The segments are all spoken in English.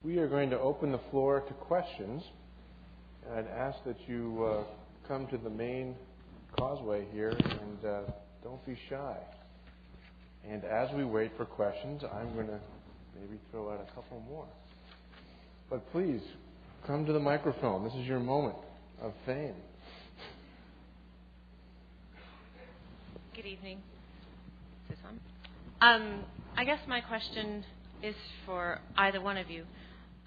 We are going to open the floor to questions. And I'd ask that you come to the main causeway here and don't be shy. And as we wait for questions, I'm going to maybe throw out a couple more. But please, come to the microphone. This is your moment of fame. Good evening. Is this on? I guess my question is for either one of you.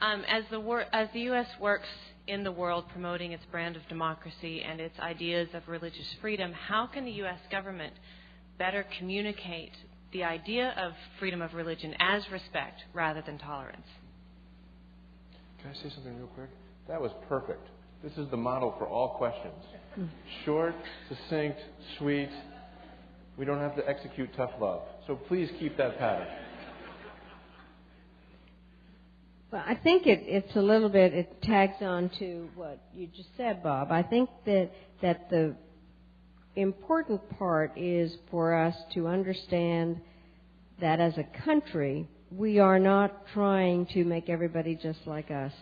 As the U.S. works in the world promoting its brand of democracy and its ideas of religious freedom, how can the U.S. government better communicate the idea of freedom of religion as respect rather than tolerance? Can I say something real quick? That was perfect. This is the model for all questions. Short, succinct, sweet. We don't have to execute tough love. So please keep that pattern. Well, I think it's a little bit, it tags on to what you just said, Bob. I think that the important part is for us to understand that as a country, we are not trying to make everybody just like us,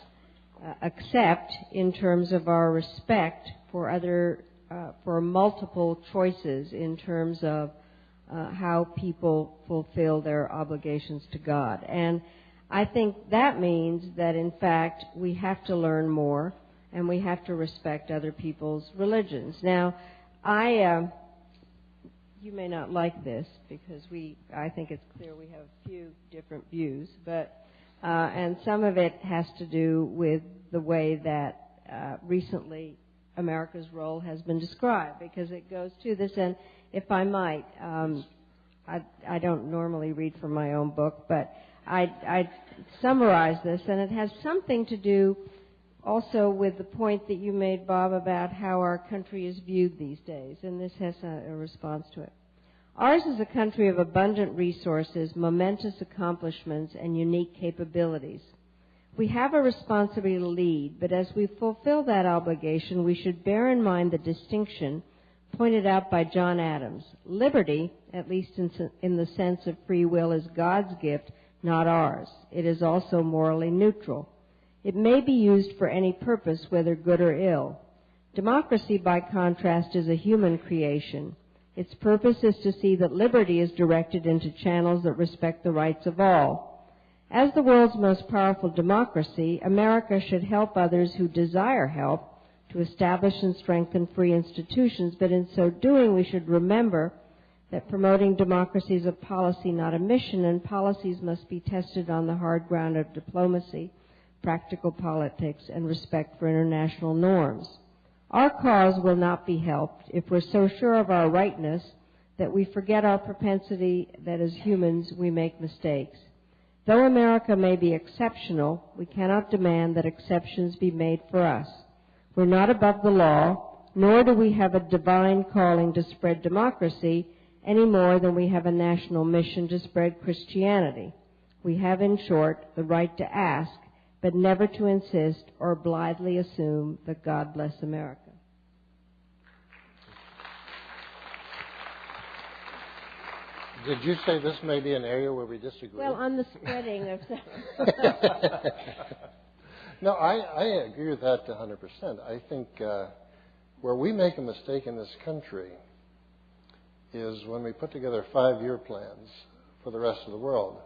except in terms of our respect for for multiple choices in terms of how people fulfill their obligations to God. And I think that means that, in fact, we have to learn more and we have to respect other people's religions. Now, you may not like this because I think it's clear we have a few different views, but and some of it has to do with the way that recently America's role has been described, because it goes to this. And if I might, I don't normally read from my own book, but I summarize this, and it has something to do also with the point that you made, Bob, about how our country is viewed these days, and this has a response to it. Ours is a country of abundant resources, momentous accomplishments, and unique capabilities. We have a responsibility to lead, but as we fulfill that obligation, we should bear in mind the distinction pointed out by John Adams. Liberty, at least in the sense of free will, is God's gift, not ours. It is also morally neutral. It may be used for any purpose, whether good or ill. Democracy, by contrast, is a human creation. Its purpose is to see that liberty is directed into channels that respect the rights of all. As the world's most powerful democracy, America should help others who desire help to establish and strengthen free institutions, but in so doing we should remember that promoting democracy is a policy, not a mission, and policies must be tested on the hard ground of diplomacy, practical politics, and respect for international norms. Our cause will not be helped if we're so sure of our rightness that we forget our propensity that as humans we make mistakes. Though America may be exceptional, we cannot demand that exceptions be made for us. We're not above the law, nor do we have a divine calling to spread democracy any more than we have a national mission to spread Christianity. We have, in short, the right to ask, but never to insist or blithely assume that God bless America. Did you say this may be an area where we disagree? Well, on the spreading of... No, I agree with that 100%. I think where we make a mistake in this country is when we put together 5-year plans for the rest of the world.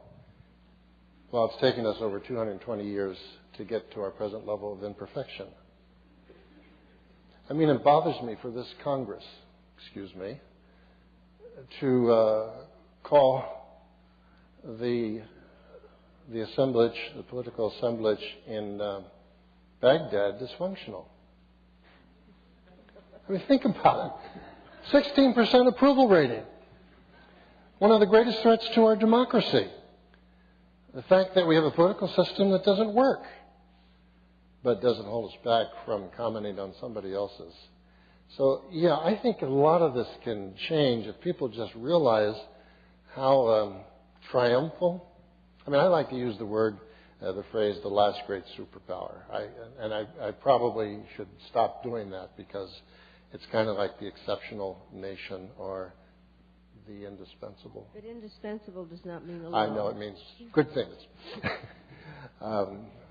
Well, it's taken us over 220 years to get to our present level of imperfection. I mean, it bothers me for this Congress, to call the assemblage, the political assemblage in Baghdad dysfunctional. I mean, think about it. 16% approval rating. One of the greatest threats to our democracy. The fact that we have a political system that doesn't work, but doesn't hold us back from commenting on somebody else's. So, yeah, I think a lot of this can change if people just realize how triumphal. I mean, I like to use the phrase, the last great superpower. I probably should stop doing that because it's kind of like the exceptional nation or the indispensable. But indispensable does not mean a I lot. know, it means good things.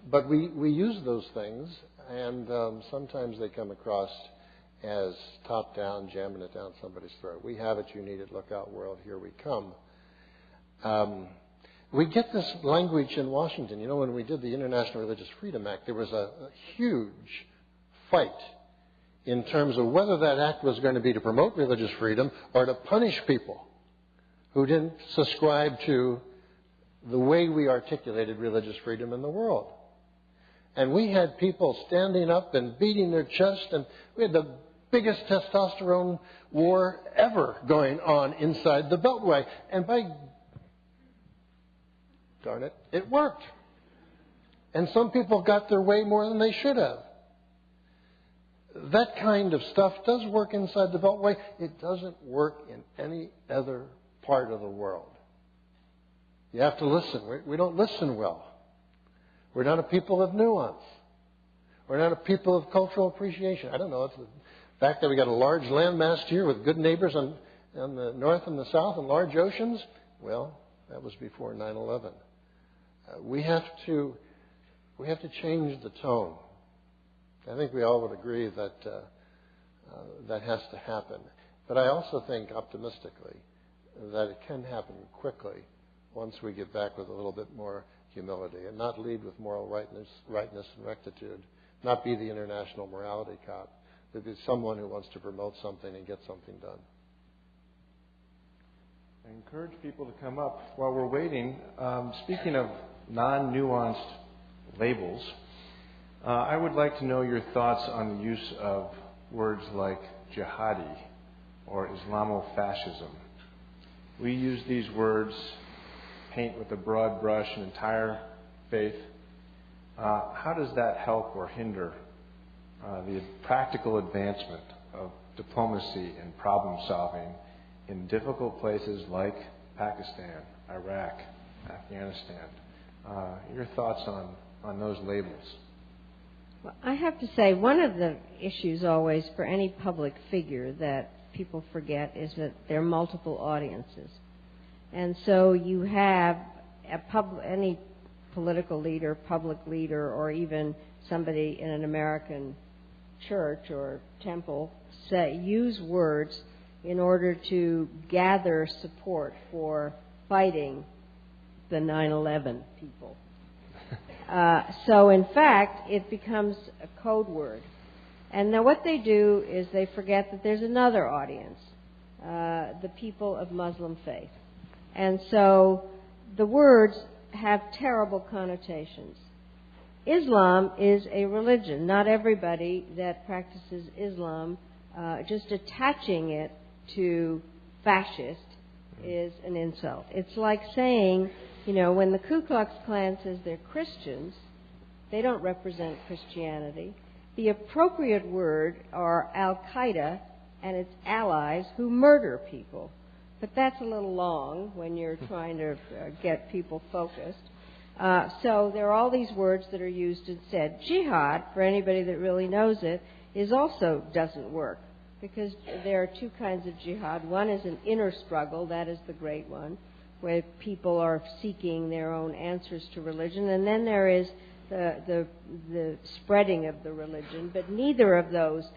But we use those things, and sometimes they come across as top-down, jamming it down somebody's throat. We have it, you need it, look out world, here we come. We get this language in Washington. You know, when we did the International Religious Freedom Act, there was a huge fight in terms of whether that act was going to be to promote religious freedom or to punish people who didn't subscribe to the way we articulated religious freedom in the world. And we had people standing up and beating their chest, and we had the biggest testosterone war ever going on inside the Beltway. And by darn it, it worked. And some people got their way more than they should have. That kind of stuff does work inside the Beltway. It doesn't work in any other part of the world. You have to listen. We don't listen well. We're not a people of nuance. We're not a people of cultural appreciation. I don't know. It's the fact that we got a large landmass here with good neighbors on the north and the south and large oceans. Well, that was before 9/11. We have to change the tone. I think we all would agree that that has to happen. But I also think optimistically that it can happen quickly once we get back with a little bit more humility and not lead with moral rightness and rectitude, not be the international morality cop, but be someone who wants to promote something and get something done. I encourage people to come up while we're waiting. Speaking of non-nuanced labels, I would like to know your thoughts on the use of words like jihadi or Islamofascism. We use these words, paint with a broad brush an entire faith. How does that help or hinder the practical advancement of diplomacy and problem solving in difficult places like Pakistan, Iraq, Afghanistan? Your thoughts on those labels? Well, I have to say, one of the issues always for any public figure that people forget is that there are multiple audiences. And so you have any political leader, public leader, or even somebody in an American church or temple use words in order to gather support for fighting the 9/11 people. So in fact, it becomes a code word. And now what they do is they forget that there's another audience, the people of Muslim faith. And so the words have terrible connotations. Islam is a religion. Not everybody that practices Islam, just attaching it to fascist is an insult. It's like saying, you know, when the Ku Klux Klan says they're Christians, they don't represent Christianity. The appropriate word are Al-Qaeda and its allies who murder people. But that's a little long when you're trying to get people focused. So there are all these words that are used instead. Jihad, for anybody that really knows it, also doesn't work because there are two kinds of jihad. One is an inner struggle, that is the great one, where people are seeking their own answers to religion, and then there is the spreading of the religion. But neither of those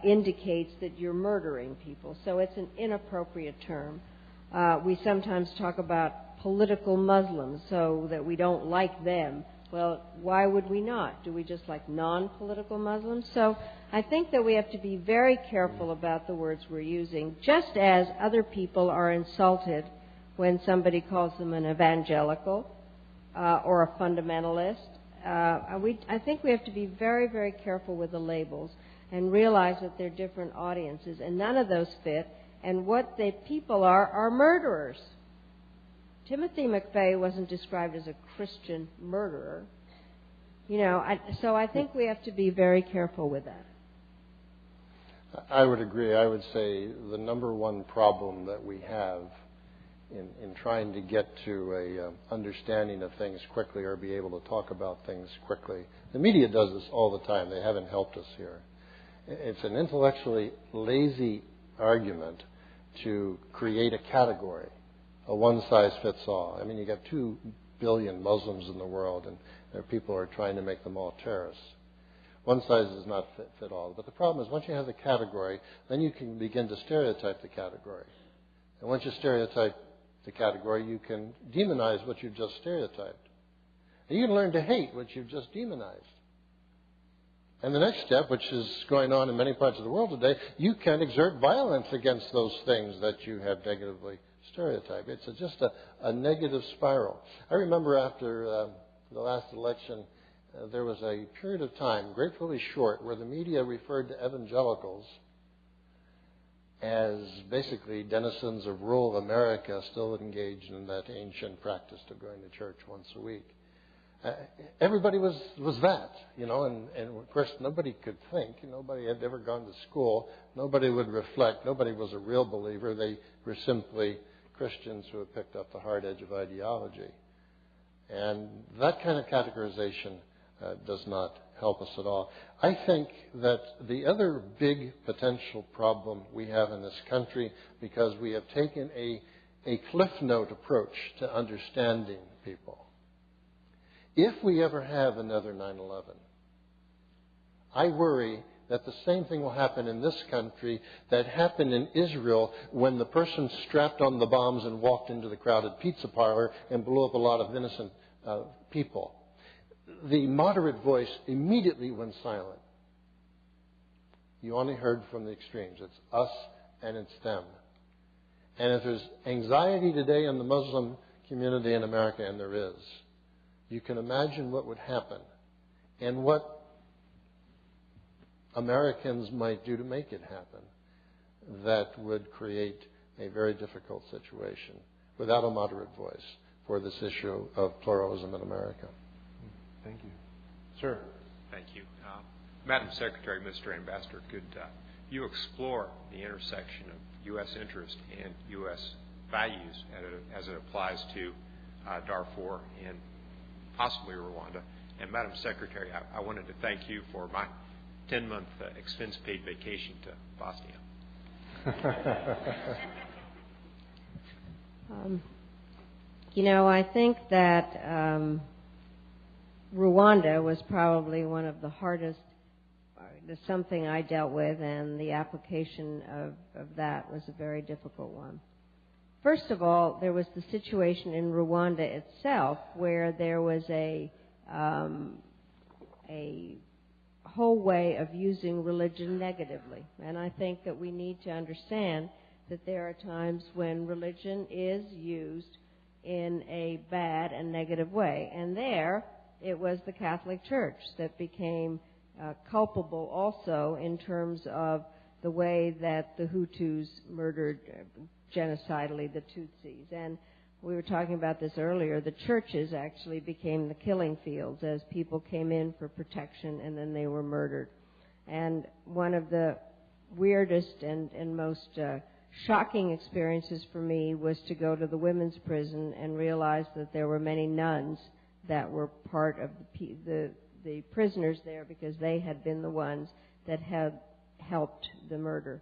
indicates that you're murdering people, so it's an inappropriate term. We sometimes talk about political Muslims, so that we don't like them. Well, why would we not? Do we just like non-political Muslims? So I think that we have to be very careful about the words we're using, just as other people are insulted when somebody calls them an evangelical or a fundamentalist. I think we have to be very, very careful with the labels and realize that they're different audiences, and none of those fit. And what the people are murderers. Timothy McVeigh wasn't described as a Christian murderer. You know, so I think we have to be very careful with that. I would agree. I would say the number one problem that we have in trying to get to a understanding of things quickly or be able to talk about things quickly. The media does this all the time. They haven't helped us here. It's an intellectually lazy argument to create a category, a one-size-fits-all. I mean, you got 2 billion Muslims in the world, and There are people who are trying to make them all terrorists. One size does not fit all. But the problem is once you have the category, then you can begin to stereotype the category. And once you stereotype the category, you can demonize what you've just stereotyped. And you can learn to hate what you've just demonized. And the next step, which is going on in many parts of the world today, you can exert violence against those things that you have negatively stereotyped. It's just a negative spiral. I remember after the last election, there was a period of time, gratefully short, where the media referred to evangelicals as basically denizens of rural America still engaged in that ancient practice of going to church once a week. Everybody was that, and of course nobody could think. Nobody had ever gone to school. Nobody would reflect. Nobody was a real believer. They were simply Christians who had picked up the hard edge of ideology. And that kind of categorization does not help us at all. I think that the other big potential problem we have in this country, because we have taken a cliff note approach to understanding people. If we ever have another 9/11, I worry that the same thing will happen in this country that happened in Israel when the person strapped on the bombs and walked into the crowded pizza parlor and blew up a lot of innocent people. The moderate voice immediately went silent. You only heard from the extremes. It's us and it's them. And if there's anxiety today in the Muslim community in America, and there is, you can imagine what would happen and what Americans might do to make it happen. That would create a very difficult situation without a moderate voice for this issue of pluralism in America. Thank you. Sir. Thank you. Madam Secretary, Mr. Ambassador, could you explore the intersection of U.S. interest and U.S. values as it applies to Darfur and possibly Rwanda? And Madam Secretary, I wanted to thank you for my 10-month expense-paid vacation to Bosnia. I think that Rwanda was probably one of the hardest, something I dealt with, and the application of that was a very difficult one. First of all, there was the situation in Rwanda itself where there was a whole way of using religion negatively. And I think that we need to understand that there are times when religion is used in a bad and negative way. And there, it was the Catholic Church that became culpable also in terms of the way that the Hutus murdered genocidally the Tutsis. And we were talking about this earlier. The churches actually became the killing fields as people came in for protection and then they were murdered. And one of the weirdest and most shocking experiences for me was to go to the women's prison and realize that there were many nuns that were part of the prisoners there because they had been the ones that had helped the murder.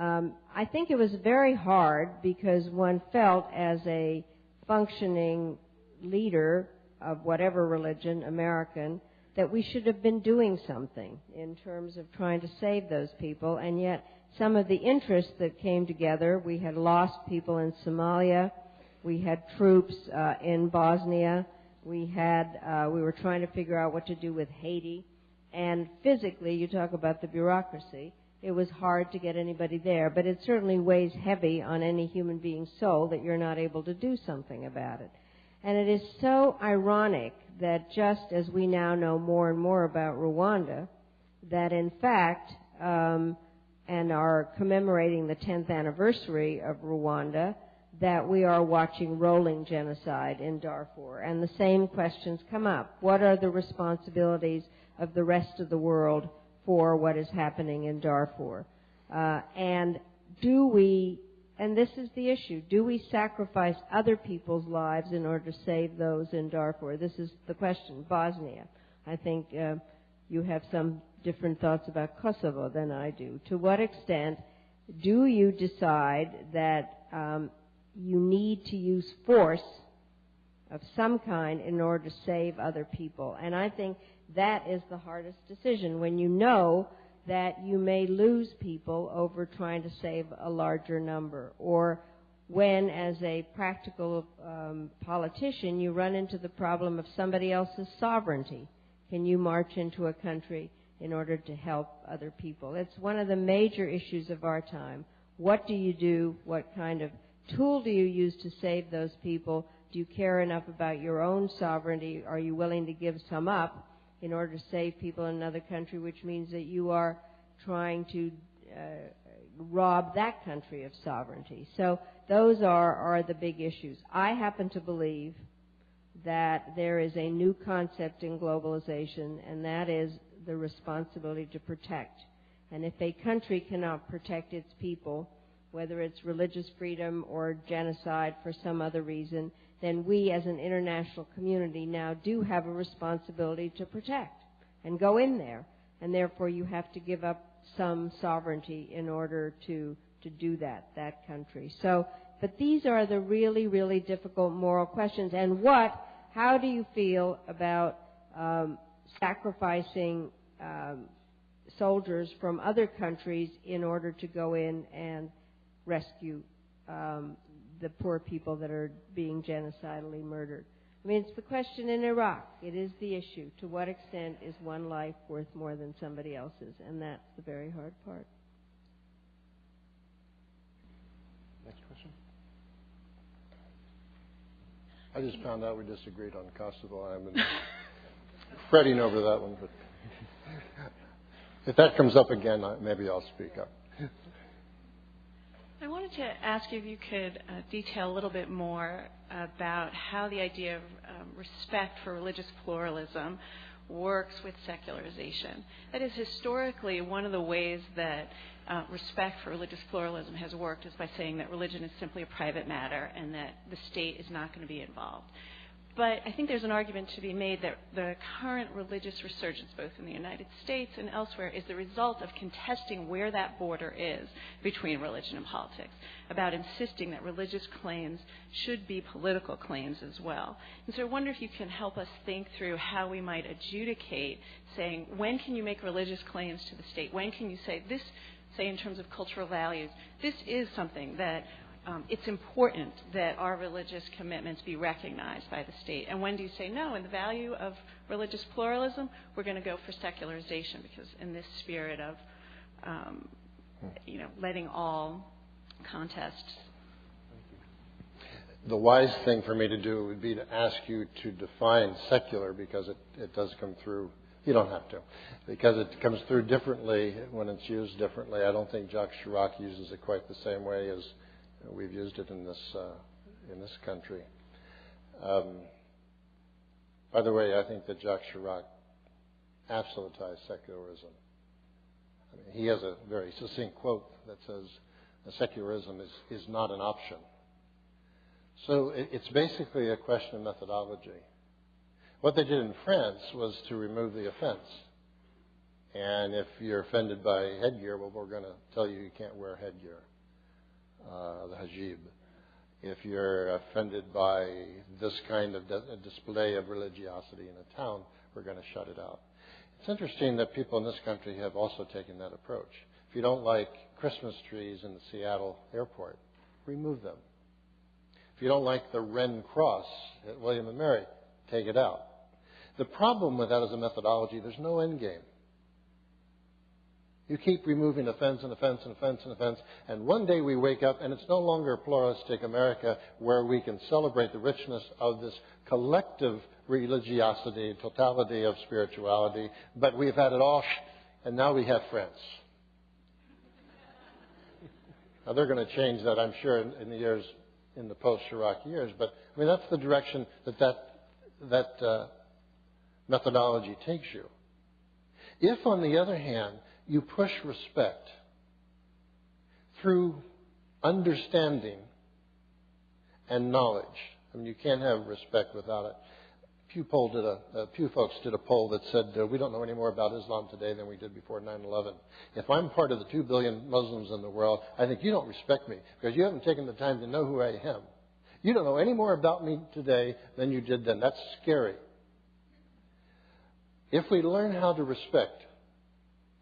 I think it was very hard because one felt as a functioning leader of whatever religion, American, that we should have been doing something in terms of trying to save those people, and yet some of the interests that came together, we had lost people in Somalia, we had troops in Bosnia, we were trying to figure out what to do with Haiti, and physically, you talk about the bureaucracy, it was hard to get anybody there, but it certainly weighs heavy on any human being's soul that you're not able to do something about it. And it is so ironic that just as we now know more and more about Rwanda, that in fact, and are commemorating the 10th anniversary of Rwanda, that we are watching rolling genocide in Darfur. And the same questions come up. What are the responsibilities of the rest of the world for what is happening in Darfur? And do we, and this is the issue, do we sacrifice other people's lives in order to save those in Darfur? This is the question. Bosnia. I think you have some different thoughts about Kosovo than I do. To what extent do you decide that you need to use force of some kind in order to save other people. And I think that is the hardest decision, when you know that you may lose people over trying to save a larger number, or when, as a practical politician, you run into the problem of somebody else's sovereignty. Can you march into a country in order to help other people? It's one of the major issues of our time. What do you do? What kind of tool do you use to save those people? Do you care enough about your own sovereignty? Are you willing to give some up in order to save people in another country, which means that you are trying to rob that country of sovereignty? So those are the big issues. I happen to believe that there is a new concept in globalization, and that is the responsibility to protect. And if a country cannot protect its people, whether it's religious freedom or genocide for some other reason, then we as an international community now do have a responsibility to protect and go in there. And therefore you have to give up some sovereignty in order to do that country. So, but these are the really, really difficult moral questions. And how do you feel about sacrificing soldiers from other countries in order to go in and rescue the poor people that are being genocidally murdered? I mean, it's the question in Iraq. It is the issue. To what extent is one life worth more than somebody else's? And that's the very hard part. Next question. I just found out we disagreed on Kosovo. I've been fretting over that one, but if that comes up again, maybe I'll speak up. I wanted to ask you if you could detail a little bit more about how the idea of respect for religious pluralism works with secularization. That is, historically, one of the ways that respect for religious pluralism has worked is by saying that religion is simply a private matter and that the state is not going to be involved. But I think there's an argument to be made that the current religious resurgence, both in the United States and elsewhere, is the result of contesting where that border is between religion and politics, about insisting that religious claims should be political claims as well. And so I wonder if you can help us think through how we might adjudicate, saying, when can you make religious claims to the state? When can you say this, say in terms of cultural values, this is something that it's important that our religious commitments be recognized by the state. And when do you say no? In the value of religious pluralism, we're going to go for secularization, because in this spirit of, letting all contest. The wise thing for me to do would be to ask you to define secular, because it does come through. You don't have to, because it comes through differently when it's used differently. I don't think Jacques Chirac uses it quite the same way as we've used it in this country. By the way, I think that Jacques Chirac absolutized secularism. I mean, he has a very succinct quote that says, "Secularism is not an option." So it's basically a question of methodology. What they did in France was to remove the offense. And if you're offended by headgear, well, we're going to tell you can't wear headgear. The hijab. If you're offended by this kind of display of religiosity in a town, we're going to shut it out. It's interesting that people in this country have also taken that approach. If you don't like Christmas trees in the Seattle airport, remove them. If you don't like the Wren Cross at William & Mary, take it out. The problem with that as a methodology, there's no end game. You keep removing offense and offense and offense and offense, and one day we wake up and it's no longer a pluralistic America where we can celebrate the richness of this collective religiosity, totality of spirituality, but we've had it all, and now we have France. Now they're going to change that, I'm sure, in the years, in the post-Chirac years, but I mean that's the direction that methodology takes you. If, on the other hand, you push respect through understanding and knowledge. I mean, you can't have respect without it. Pew folks did a poll that said, we don't know any more about Islam today than we did before 9/11. If I'm part of the 2 billion Muslims in the world, I think you don't respect me because you haven't taken the time to know who I am. You don't know any more about me today than you did then. That's scary. If we learn how to respect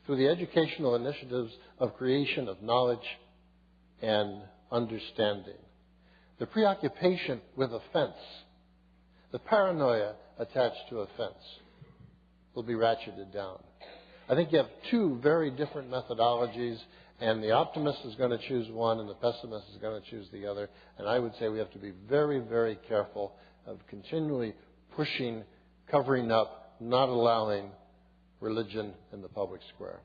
through the educational initiatives of creation of knowledge and understanding, the preoccupation with offense, the paranoia attached to offense will be ratcheted down. I think you have two very different methodologies, and the optimist is going to choose one and the pessimist is going to choose the other. And I would say we have to be very, very careful of continually pushing, covering up, not allowing religion in the public square.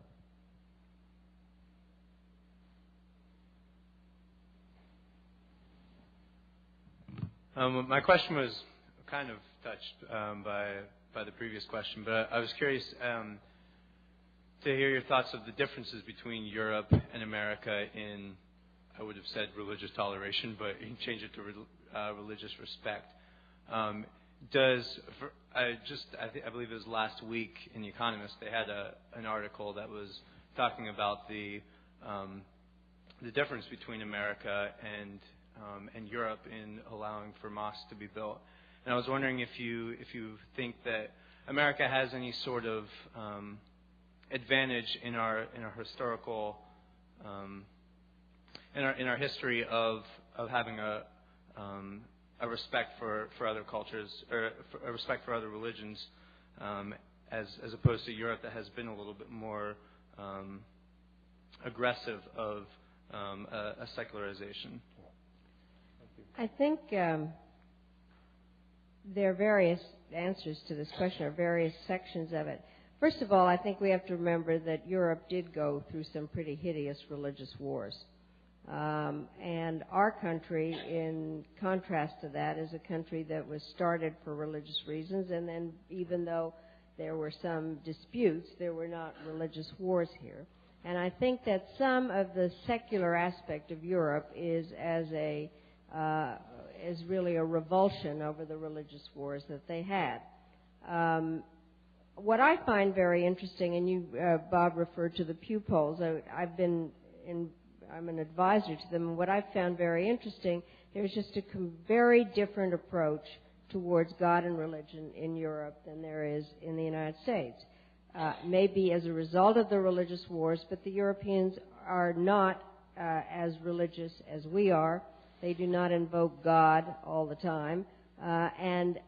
My question was kind of touched by the previous question, but I was curious to hear your thoughts of the differences between Europe and America in, I would have said religious toleration, but you can change it to religious respect. I believe it was last week in The Economist, they had an article that was talking about the difference between America and Europe in allowing for mosques to be built. And I was wondering if you think that America has any sort of advantage in our historical in our history of having a respect for other cultures, or a respect for other religions, as opposed to Europe that has been a little bit more aggressive of a secularization. I think there are various answers to this question, or various sections of it. First of all, I think we have to remember that Europe did go through some pretty hideous religious wars. And our country, in contrast to that, is a country that was started for religious reasons, and then even though there were some disputes, there were not religious wars here. And I think that some of the secular aspect of Europe is really a revulsion over the religious wars that they had. What I find very interesting, and you, Bob, referred to the Pew polls. I'm an advisor to them, and what I've found very interesting, there's just a very different approach towards God and religion in Europe than there is in the United States. Maybe as a result of the religious wars, but the Europeans are not as religious as we are. They do not invoke God all the time. And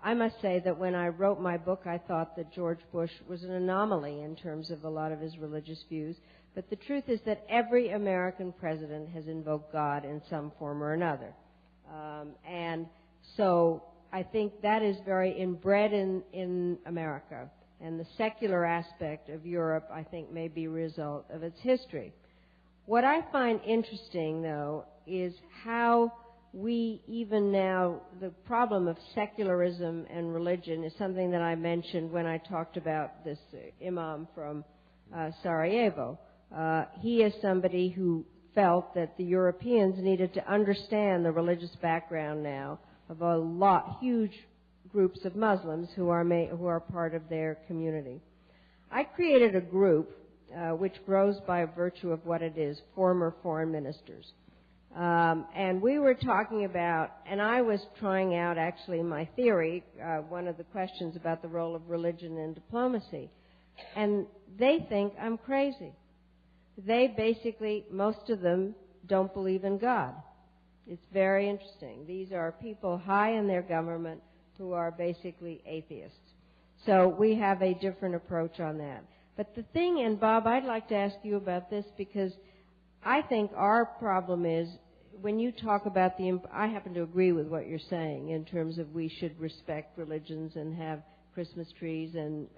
I must say that when I wrote my book, I thought that George Bush was an anomaly in terms of a lot of his religious views. But the truth is that every American president has invoked God in some form or another. And so I think that is very inbred in America. And the secular aspect of Europe, I think, may be a result of its history. What I find interesting, though, is how we even now, the problem of secularism and religion is something that I mentioned when I talked about this imam from Sarajevo. He is somebody who felt that the Europeans needed to understand the religious background now of huge groups of Muslims who are part of their community. I created a group which grows by virtue of what it is, former foreign ministers. And we were talking about, and I was trying out actually my theory, one of the questions about the role of religion in diplomacy. And they think I'm crazy. They basically, most of them, don't believe in God. It's very interesting. These are people high in their government who are basically atheists. So we have a different approach on that. But the thing, and Bob, I'd like to ask you about this, because I think our problem is when you talk about I happen to agree with what you're saying in terms of we should respect religions and have Christmas trees and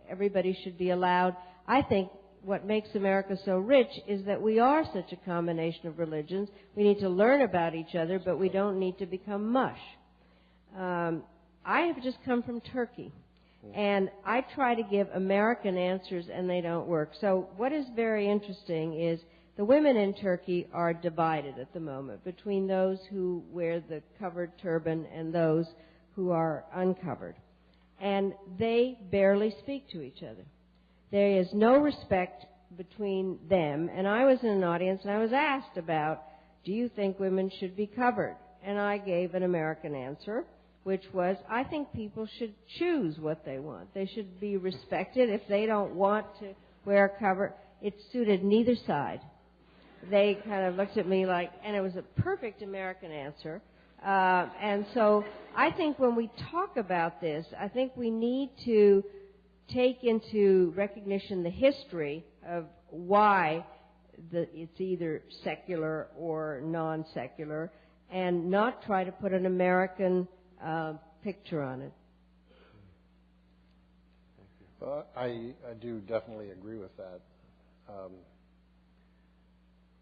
everybody should be allowed. I think what makes America so rich is that we are such a combination of religions. We need to learn about each other, but we don't need to become mush. I have just come from Turkey, and I try to give American answers, and they don't work. So what is very interesting is the women in Turkey are divided at the moment between those who wear the covered turban and those who are uncovered. And they barely speak to each other. There is no respect between them. And I was in an audience and I was asked about, do you think women should be covered? and I gave an American answer, which was, I think people should choose what they want. They should be respected. If they don't want to wear a cover, it suited neither side. They kind of looked at me like, and it was a perfect American answer. And so I think when we talk about this, I think we need to take into recognition the history of why it's either secular or non-secular, and not try to put an American picture on it. Well, I do definitely agree with that.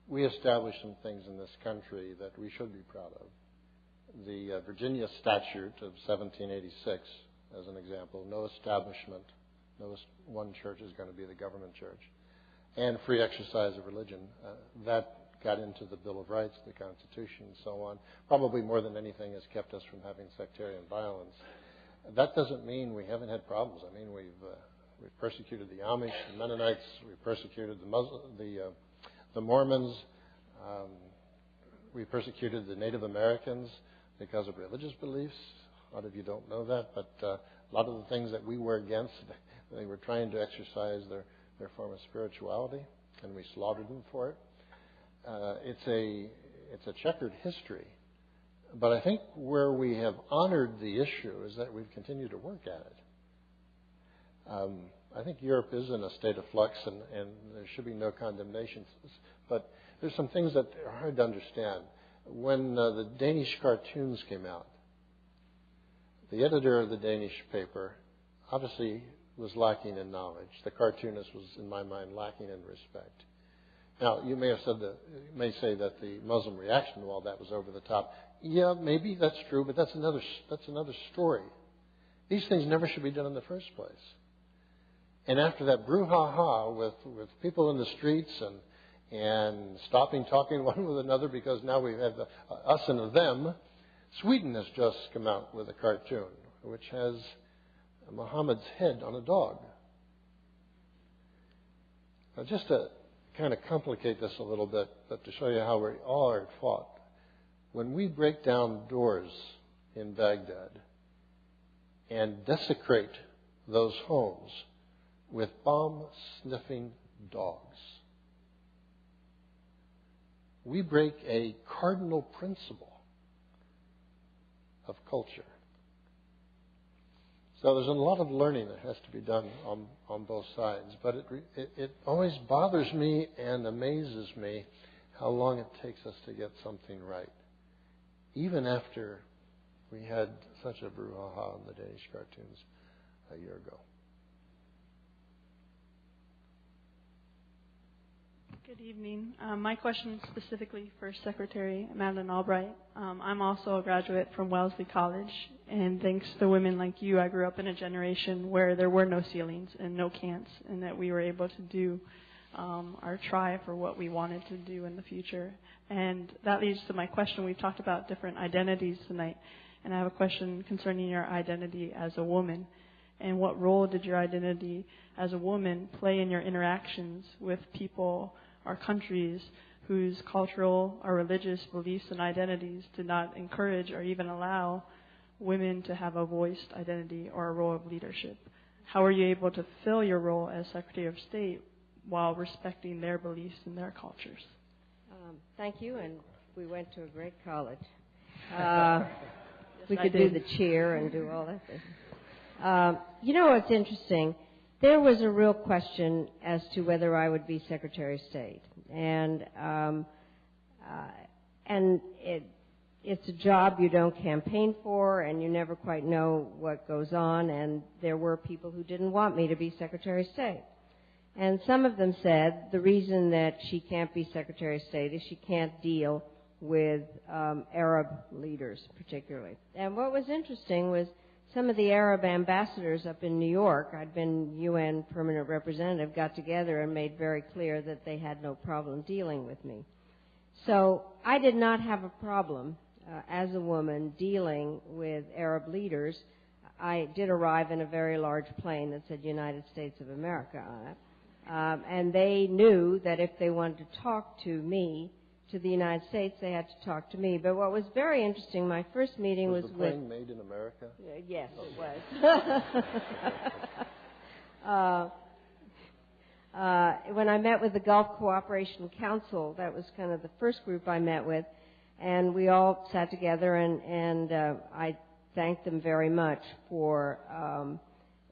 We established some things in this country that we should be proud of. The Virginia Statute of 1786, as an example, no establishment, no one church is going to be the government church, and free exercise of religion. That got into the Bill of Rights, the Constitution, and so on. Probably more than anything has kept us from having sectarian violence. That doesn't mean we haven't had problems. I mean, we've persecuted the Amish, the Mennonites, we've persecuted the Mormons, we persecuted the Native Americans because of religious beliefs. A lot of you don't know that, but a lot of the things that we were against, they were trying to exercise their form of spirituality, and we slaughtered them for it. It's a checkered history, but I think where we have honored the issue is that we've continued to work at it. I think Europe is in a state of flux, and there should be no condemnation. But there's some things that are hard to understand. When the Danish cartoons came out, the editor of the Danish paper obviously was lacking in knowledge. The cartoonist was, in my mind, lacking in respect. Now, you may say that the Muslim reaction to all that was over the top. Yeah, maybe that's true, but that's another story. These things never should be done in the first place. And after that brouhaha with people in the streets and stopping talking one with another because now we have us and a them, Sweden has just come out with a cartoon which has Muhammad's head on a dog. Now, just to kind of complicate this a little bit, but to show you how we all are fought, when we break down doors in Baghdad and desecrate those homes with bomb-sniffing dogs, we break a cardinal principle of culture. So there's a lot of learning that has to be done on both sides. But it always bothers me and amazes me how long it takes us to get something right, even after we had such a brouhaha in the Danish cartoons a year ago. Good evening. My question is specifically for Secretary Madeleine Albright. I'm also a graduate from Wellesley College, and thanks to women like you, I grew up in a generation where there were no ceilings and no cants, and that we were able to do our try for what we wanted to do in the future. And that leads to my question. We've talked about different identities tonight, and I have a question concerning your identity as a woman. And what role did your identity as a woman play in your interactions with people or countries whose cultural or religious beliefs and identities did not encourage or even allow women to have a voiced identity or a role of leadership? How were you able to fill your role as Secretary of State while respecting their beliefs and their cultures? Thank you, and we went to a great college. Yes, we could do the cheer and do all that. You know what's interesting? There was a real question as to whether I would be Secretary of State, and it's a job you don't campaign for, and you never quite know what goes on. And there were people who didn't want me to be Secretary of State, and some of them said the reason that she can't be Secretary of State is she can't deal with Arab leaders, particularly. And what was interesting was some of the Arab ambassadors up in New York, I'd been UN permanent representative, got together and made very clear that they had no problem dealing with me. So I did not have a problem as a woman dealing with Arab leaders. I did arrive in a very large plane that said United States of America on it. And they knew that if they wanted to talk to me to the United States, they had to talk to me. But what was very interesting, my first meeting was the with... plane made in America? Yes, it was. When I met with the Gulf Cooperation Council, that was kind of the first group I met with, and we all sat together, and I thanked them very much for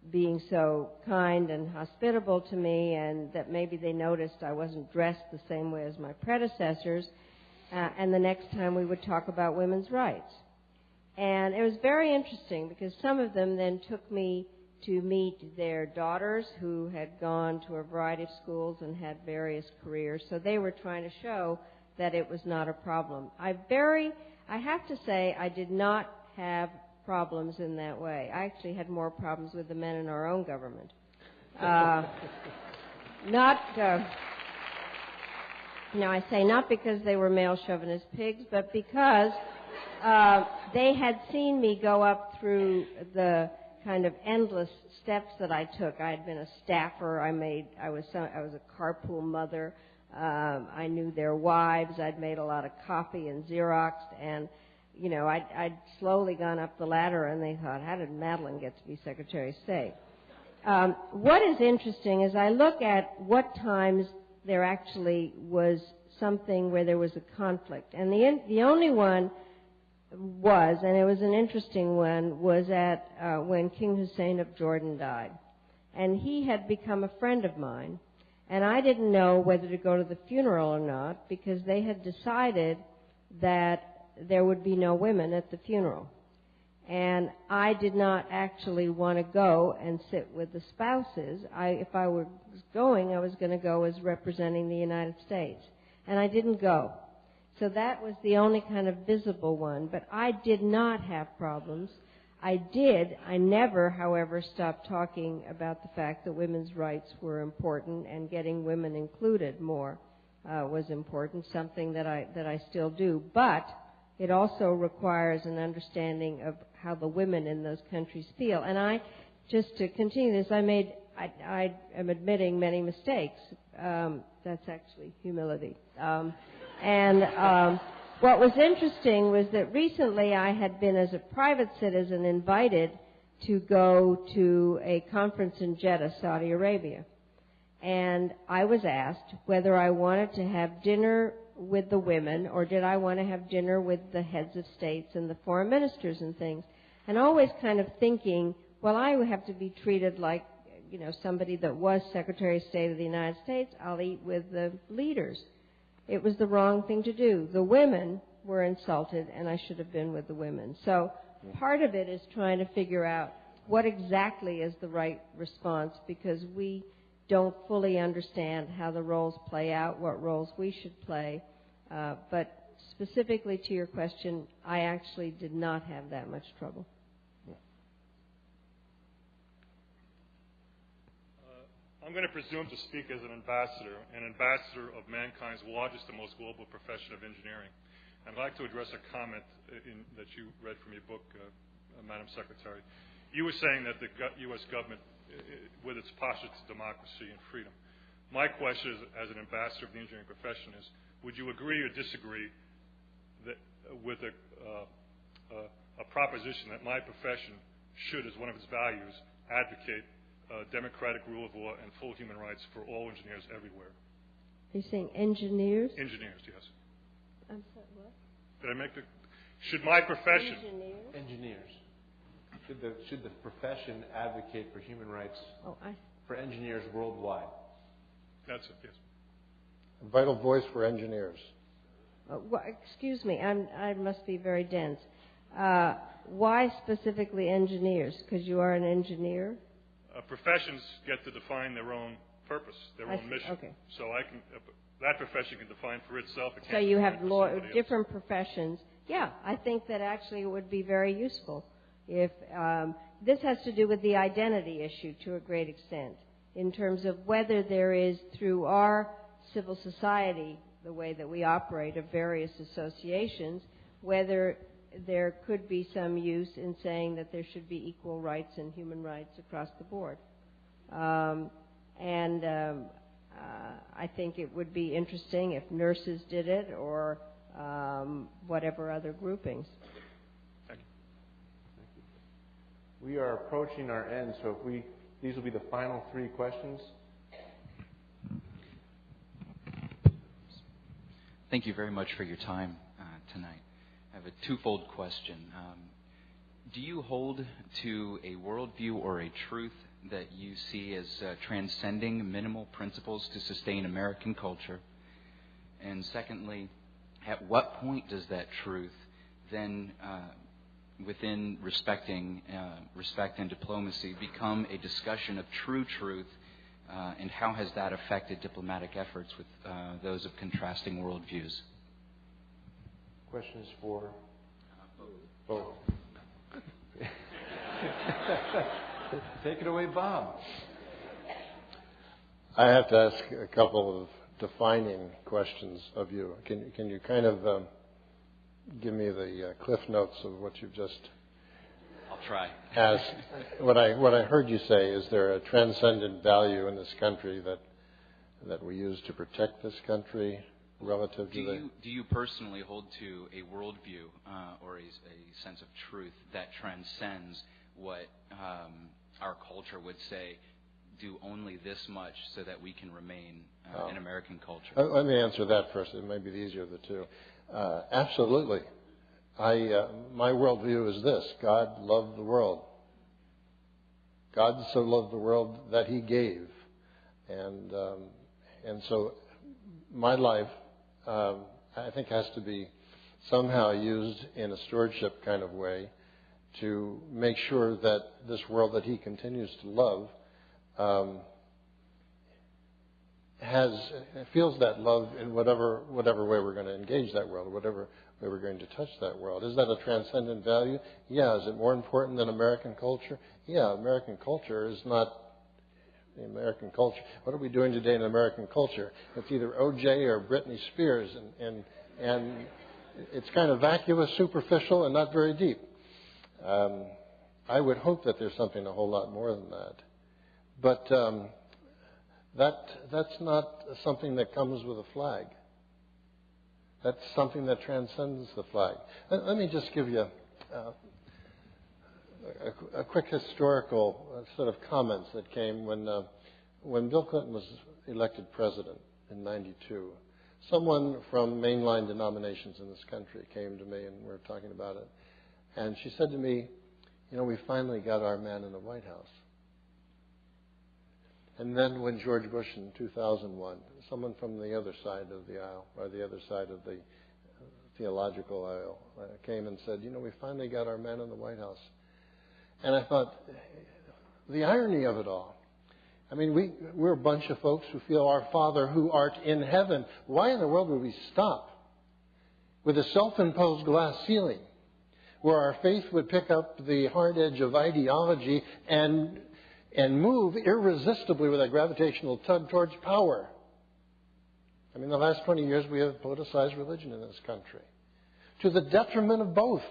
being so kind and hospitable to me, and that maybe they noticed I wasn't dressed the same way as my predecessors, and the next time we would talk about women's rights. And it was very interesting because some of them then took me to meet their daughters who had gone to a variety of schools and had various careers. So they were trying to show that it was not a problem. I have to say I did not have problems in that way. I actually had more problems with the men in our own government. I say not because they were male chauvinist pigs, but because they had seen me go up through the kind of endless steps that I took. I had been a staffer. I was a carpool mother. I knew their wives. I'd made a lot of copy and Xeroxed, and I'd slowly gone up the ladder, and they thought, how did Madeleine get to be Secretary of State? What is interesting is I look at what times there actually was something where there was a conflict, and the only one was, and it was an interesting one, was at when King Hussein of Jordan died. And he had become a friend of mine, and I didn't know whether to go to the funeral or not because they had decided that there would be no women at the funeral. And I did not actually want to go and sit with the spouses. If I was going, I was going to go as representing the United States. And I didn't go. So that was the only kind of visible one. But I did not have problems. I never, however, stopped talking about the fact that women's rights were important and getting women included more was important, something that I still do. But it also requires an understanding of how the women in those countries feel. And just to continue this, I am admitting many mistakes. That's actually humility. What was interesting was that recently I had been, as a private citizen, invited to go to a conference in Jeddah, Saudi Arabia. And I was asked whether I wanted to have dinner with the women or did I want to have dinner with the heads of states and the foreign ministers and things. And always kind of thinking, well, I would have to be treated like, somebody that was Secretary of State of the United States. I'll eat with the leaders. It was the wrong thing to do. The women were insulted, and I should have been with the women. So part of it is trying to figure out what exactly is the right response, because we don't fully understand how the roles play out, what roles we should play. But specifically to your question, I actually did not have that much trouble. I'm going to presume to speak as an ambassador of mankind's largest and most global profession of engineering. I'd like to address a comment that you read from your book, Madam Secretary. You were saying that the U.S. government, with its posture to democracy and freedom. My question as an ambassador of the engineering profession is, would you agree or disagree with a proposition that my profession should, as one of its values, advocate democratic rule of law and full human rights for all engineers everywhere? Are you saying engineers? Engineers, yes. I'm sorry, what? Did I make should my profession... Engineers. Should the profession advocate for human rights for engineers worldwide? That's it, yes. A vital voice for engineers. Excuse me, I must be very dense. Why specifically engineers? Because you are an engineer? Professions get to define their own purpose, their own mission. Okay. So that profession can define for itself. So you have different professions. Yeah, I think that actually it would be very useful. If this has to do with the identity issue to a great extent, in terms of whether there is, through our civil society, the way that we operate of various associations, whether there could be some use in saying that there should be equal rights and human rights across the board. I think it would be interesting if nurses did it or whatever other groupings. Thank you. We are approaching our end, so these will be the final 3 questions. Thank you very much for your time tonight. I have a twofold question. Do you hold to a worldview or a truth that you see as transcending minimal principles to sustain American culture? And secondly, at what point does that truth then, within respect and diplomacy, become a discussion of true truth? And how has that affected diplomatic efforts with those of contrasting worldviews? Questions for both. Take it away, Bob. I have to ask a couple of defining questions of you. Can you kind of give me the cliff notes of what you've just I'll try. asked? What I heard you say, is there a transcendent value in this country that we use to protect this country relative to the... Do you personally hold to a worldview or a sense of truth that transcends what our culture would say, do only this much so that we can remain in American culture? Let me answer that first. It may be the easier of the two. Absolutely. My worldview is this: God loved the world. God so loved the world that He gave, and so my life, I think, has to be somehow used in a stewardship kind of way to make sure that this world that He continues to love feels that love in whatever way we're going to engage that world, or whatever way we're going to touch that world. Is that a transcendent value? Yeah. Is it more important than American culture? Yeah. American culture is not the American culture. What are we doing today in American culture? It's either O.J. or Britney Spears, and it's kind of vacuous, superficial, and not very deep. I would hope that there's something a whole lot more than that. But that's not something that comes with a flag. That's something that transcends the flag. Let me just give you a quick historical set of comments that came when Bill Clinton was elected president in '92. Someone from mainline denominations in this country came to me, and we were talking about it. And she said to me, we finally got our man in the White House. And then when George Bush in 2001, someone from the other side of the aisle, or the other side of the theological aisle, came and said, we finally got our man in the White House. And I thought, the irony of it all. I mean, we're a bunch of folks who feel our Father who art in heaven. Why in the world would we stop with a self-imposed glass ceiling where our faith would pick up the hard edge of ideology and move irresistibly with a gravitational tug towards power? I mean, the last 20 years we have politicized religion in this country to the detriment of both,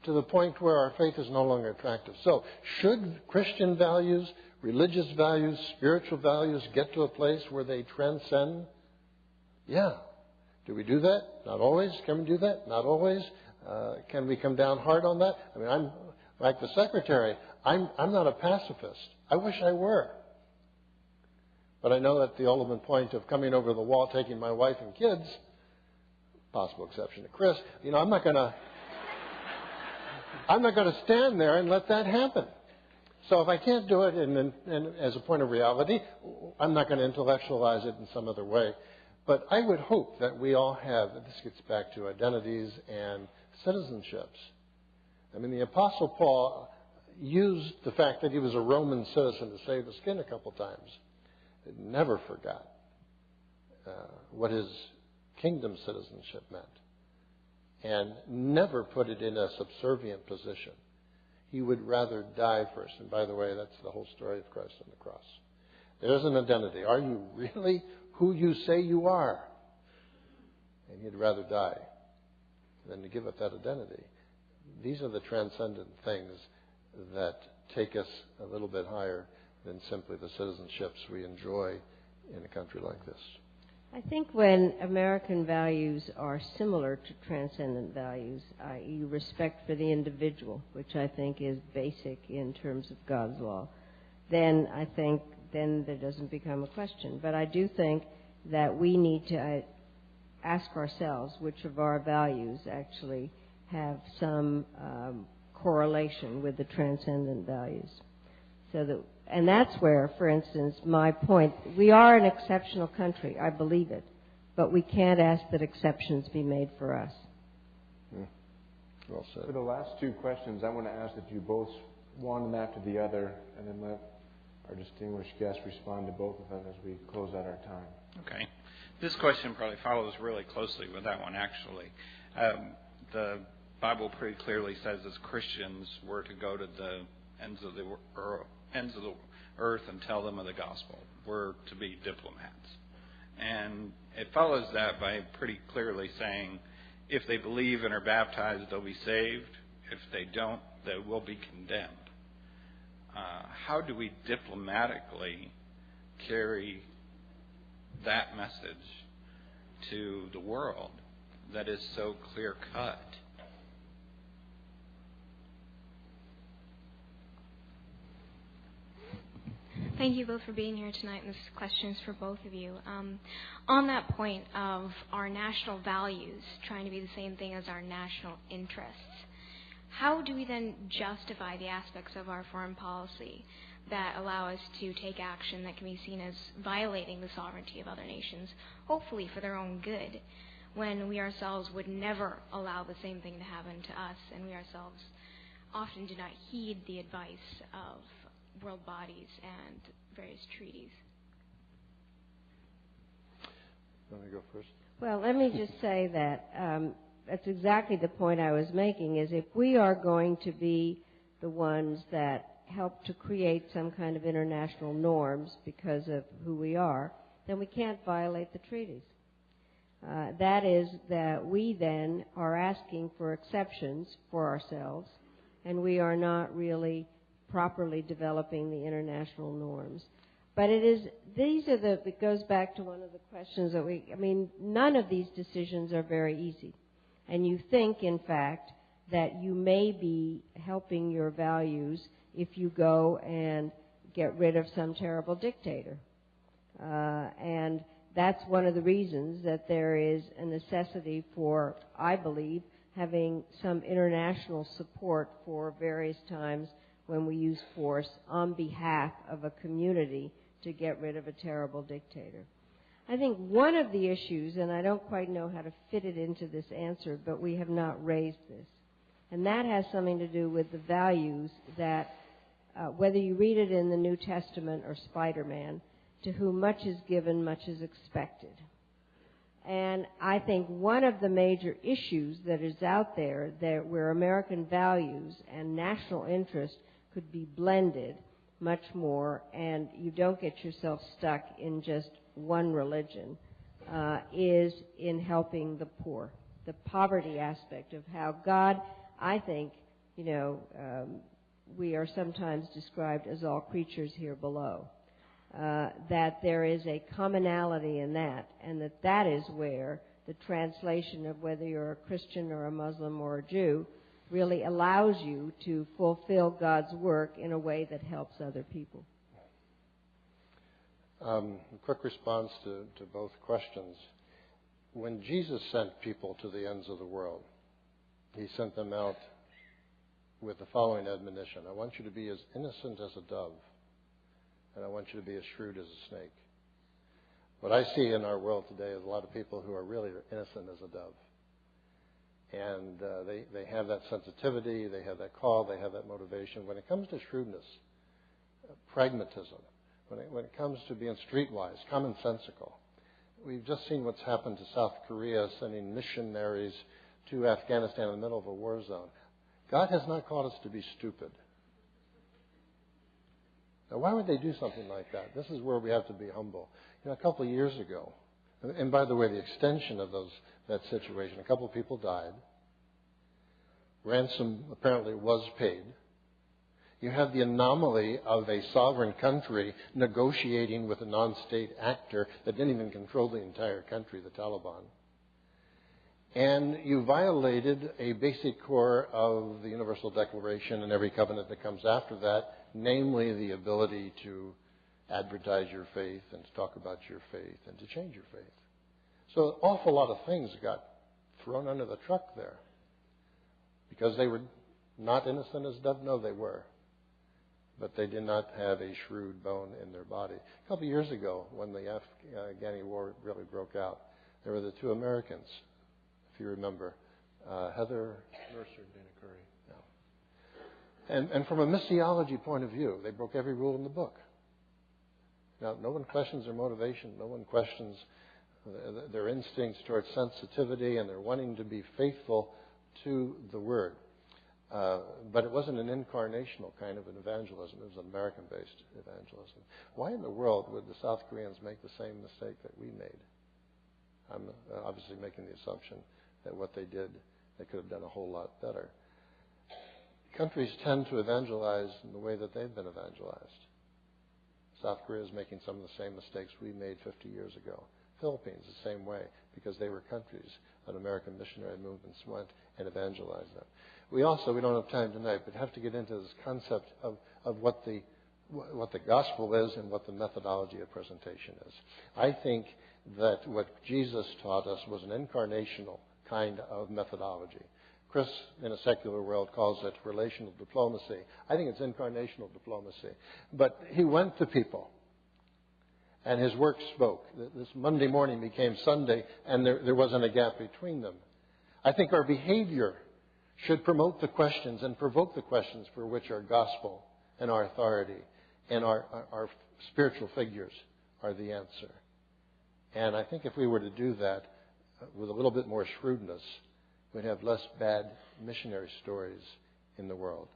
to the point where our faith is no longer attractive. So, should Christian values, religious values, spiritual values get to a place where they transcend? Yeah. Do we do that? Not always. Can we do that? Not always. Can we come down hard on that? I mean, I'm like the secretary. I'm not a pacifist. I wish I were. But I know that the ultimate point of coming over the wall, taking my wife and kids, possible exception to Chris, I'm not going to stand there and let that happen. So if I can't do it and as a point of reality, I'm not going to intellectualize it in some other way. But I would hope that we all have, and this gets back to identities and citizenships. I mean, the Apostle Paul used the fact that he was a Roman citizen to save his skin a couple times. He never forgot what his kingdom citizenship meant, and never put it in a subservient position. He would rather die first. And by the way, that's the whole story of Christ on the cross. There's an identity. Are you really who you say you are? And he'd rather die than to give up that identity. These are the transcendent things that take us a little bit higher than simply the citizenships we enjoy in a country like this. I think when American values are similar to transcendent values, i.e. respect for the individual, which I think is basic in terms of God's law, then I think then there doesn't become a question. But I do think that we need to ask ourselves which of our values actually have some correlation with the transcendent values. And that's where, for instance, my point, we are an exceptional country, I believe it, but we can't ask that exceptions be made for us. Well said. For the last two questions, I want to ask that you both, one after the other, and then let our distinguished guest respond to both of them as we close out our time. Okay. This question probably follows really closely with that one, actually. The Bible pretty clearly says as Christians we're to go to the ends of the earth and tell them of the gospel. We're to be diplomats. And it follows that by pretty clearly saying if they believe and are baptized, they'll be saved. If they don't, they will be condemned. How do we diplomatically carry that message to the world that is so clear-cut? Thank you both for being here tonight, and this question is for both of you. On that point of our national values trying to be the same thing as our national interests, how do we then justify the aspects of our foreign policy that allow us to take action that can be seen as violating the sovereignty of other nations, hopefully for their own good, when we ourselves would never allow the same thing to happen to us, and we ourselves often do not heed the advice of world bodies and various treaties? Want me to go first? Well, let me just say that that's exactly the point I was making, is if we are going to be the ones that help to create some kind of international norms because of who we are, then we can't violate the treaties. That is that we then are asking for exceptions for ourselves, and we are not really properly developing the international norms. But it goes back to one of the questions that none of these decisions are very easy. And you think, in fact, that you may be helping your values if you go and get rid of some terrible dictator. And that's one of the reasons that there is a necessity for, I believe, having some international support for various times when we use force on behalf of a community to get rid of a terrible dictator. I think one of the issues, and I don't quite know how to fit it into this answer, but we have not raised this, and that has something to do with the values that, whether you read it in the New Testament or Spider-Man, to whom much is given, much is expected. And I think one of the major issues that is out there where American values and national interest could be blended much more, and you don't get yourself stuck in just one religion, is in helping the poor. The poverty aspect of how God, I think, we are sometimes described as all creatures here below. That there is a commonality in that, and that is where the translation of whether you're a Christian or a Muslim or a Jew really allows you to fulfill God's work in a way that helps other people. A quick response to both questions. When Jesus sent people to the ends of the world, he sent them out with the following admonition: I want you to be as innocent as a dove, and I want you to be as shrewd as a snake. What I see in our world today is a lot of people who are really innocent as a dove. And they have that sensitivity, they have that call, they have that motivation. When it comes to shrewdness, pragmatism, when it comes to being streetwise, commonsensical, we've just seen what's happened to South Korea, sending missionaries to Afghanistan in the middle of a war zone. God has not called us to be stupid. Now, why would they do something like that? This is where we have to be humble. A couple of years ago, and by the way, the extension of that situation, a couple of people died. Ransom apparently was paid. You have the anomaly of a sovereign country negotiating with a non-state actor that didn't even control the entire country, the Taliban. And you violated a basic core of the Universal Declaration and every covenant that comes after that, namely the ability to advertise your faith and to talk about your faith and to change your faith. So an awful lot of things got thrown under the truck there because they were not innocent as doves. No, they were. But they did not have a shrewd bone in their body. A couple of years ago, when the Afghani war really broke out, there were the two Americans, if you remember, Heather Mercer, Dana Curry. And from a missiology point of view, they broke every rule in the book. Now, no one questions their motivation. No one questions their instincts towards sensitivity and their wanting to be faithful to the Word. But it wasn't an incarnational kind of an evangelism. It was an American-based evangelism. Why in the world would the South Koreans make the same mistake that we made? I'm obviously making the assumption that what they did, they could have done a whole lot better. Countries tend to evangelize in the way that they've been evangelized. South Korea is making some of the same mistakes we made 50 years ago. Philippines, the same way, because they were countries that American missionary movements went and evangelized them. We don't have time tonight, but have to get into this concept of what the gospel is and what the methodology of presentation is. I think that what Jesus taught us was an incarnational kind of methodology. Chris, in a secular world, calls it relational diplomacy. I think it's incarnational diplomacy. But he went to people, and his work spoke. This Monday morning became Sunday, and there wasn't a gap between them. I think our behavior should promote the questions and provoke the questions for which our gospel and our authority and our spiritual figures are the answer. And I think if we were to do that with a little bit more shrewdness, we'd have less bad missionary stories in the world.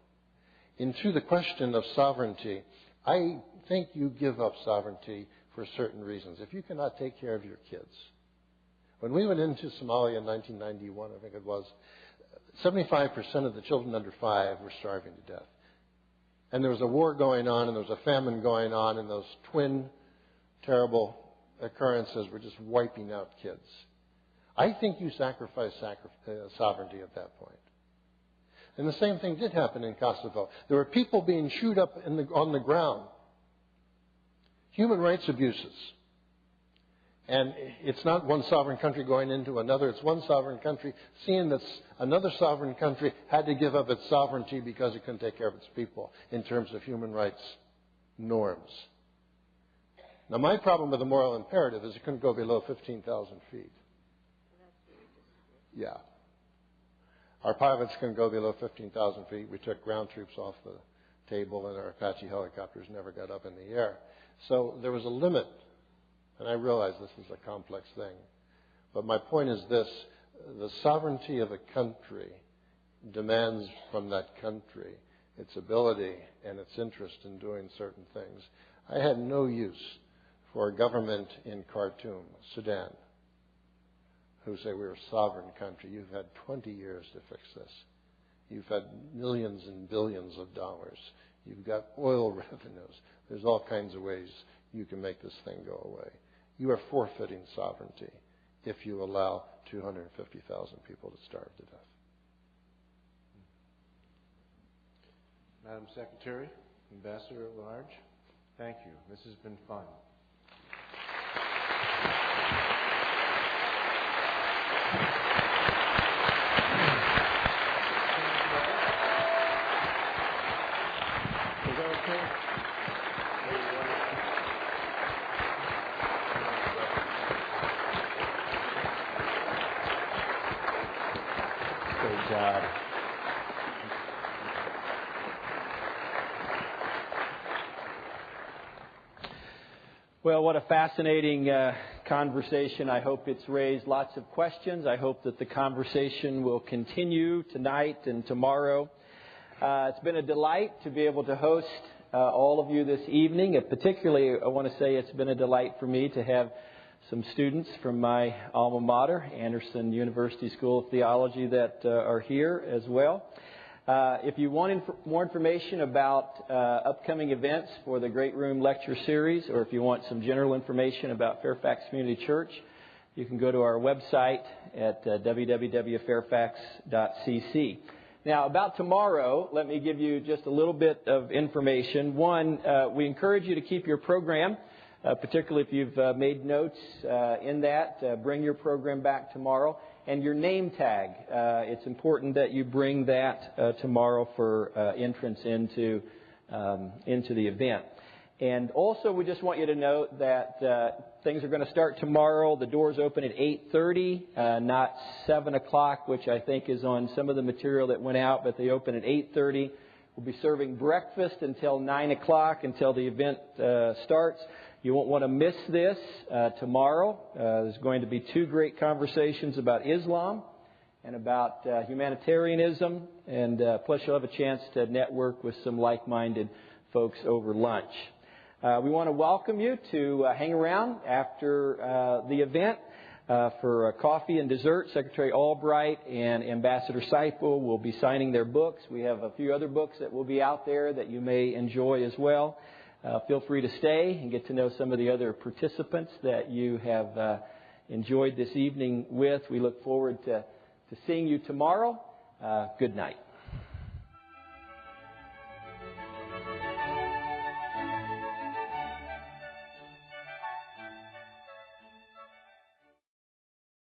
Into the question of sovereignty, I think you give up sovereignty for certain reasons. If you cannot take care of your kids. When we went into Somalia in 1991, I think it was, 75% of the children under 5 were starving to death. And there was a war going on, and there was a famine going on, and those twin terrible occurrences were just wiping out kids. I think you sacrifice sovereignty at that point. And the same thing did happen in Kosovo. There were people being chewed up on the ground. Human rights abuses. And it's not one sovereign country going into another. It's one sovereign country seeing that another sovereign country had to give up its sovereignty because it couldn't take care of its people in terms of human rights norms. Now, my problem with the moral imperative is it couldn't go below 15,000 feet. Yeah. Our pilots couldn't go below 15,000 feet. We took ground troops off the table, and our Apache helicopters never got up in the air. So there was a limit. And I realize this is a complex thing. But my point is this. The sovereignty of a country demands from that country its ability and its interest in doing certain things. I had no use for a government in Khartoum, Sudan, who say we're a sovereign country. You've had 20 years to fix this. You've had millions and billions of dollars. You've got oil revenues. There's all kinds of ways you can make this thing go away. You are forfeiting sovereignty if you allow 250,000 people to starve to death. Madam Secretary, Ambassador at Large, thank you. This has been fun. Is that okay? Great job. Well, what a fascinating conversation. I hope it's raised lots of questions. I hope that the conversation will continue tonight and tomorrow. It's been a delight to be able to host all of you this evening. Particularly, I want to say it's been a delight for me to have some students from my alma mater, Anderson University School of Theology, that are here as well. If you want more information about upcoming events for the Great Room Lecture Series, or if you want some general information about Fairfax Community Church, you can go to our website at www.fairfax.cc. Now, about tomorrow, let me give you just a little bit of information. One, we encourage you to keep your program, particularly if you've made notes in that. Bring your program back tomorrow. And your name tag. It's important that you bring that tomorrow for entrance into the event. And also, we just want you to note that things are going to start tomorrow. The doors open at 8:30, not 7 o'clock, which I think is on some of the material that went out, but they open at 8:30. We'll be serving breakfast until 9 o'clock, until the event starts. You won't want to miss this tomorrow. There's going to be 2 great conversations about Islam and about humanitarianism, and plus you'll have a chance to network with some like-minded folks over lunch. We want to welcome you to hang around after the event for coffee and dessert. Secretary Albright and Ambassador Seipel will be signing their books. We have a few other books that will be out there that you may enjoy as well. Feel free to stay and get to know some of the other participants that you have enjoyed this evening with. We look forward to seeing you tomorrow. Good night.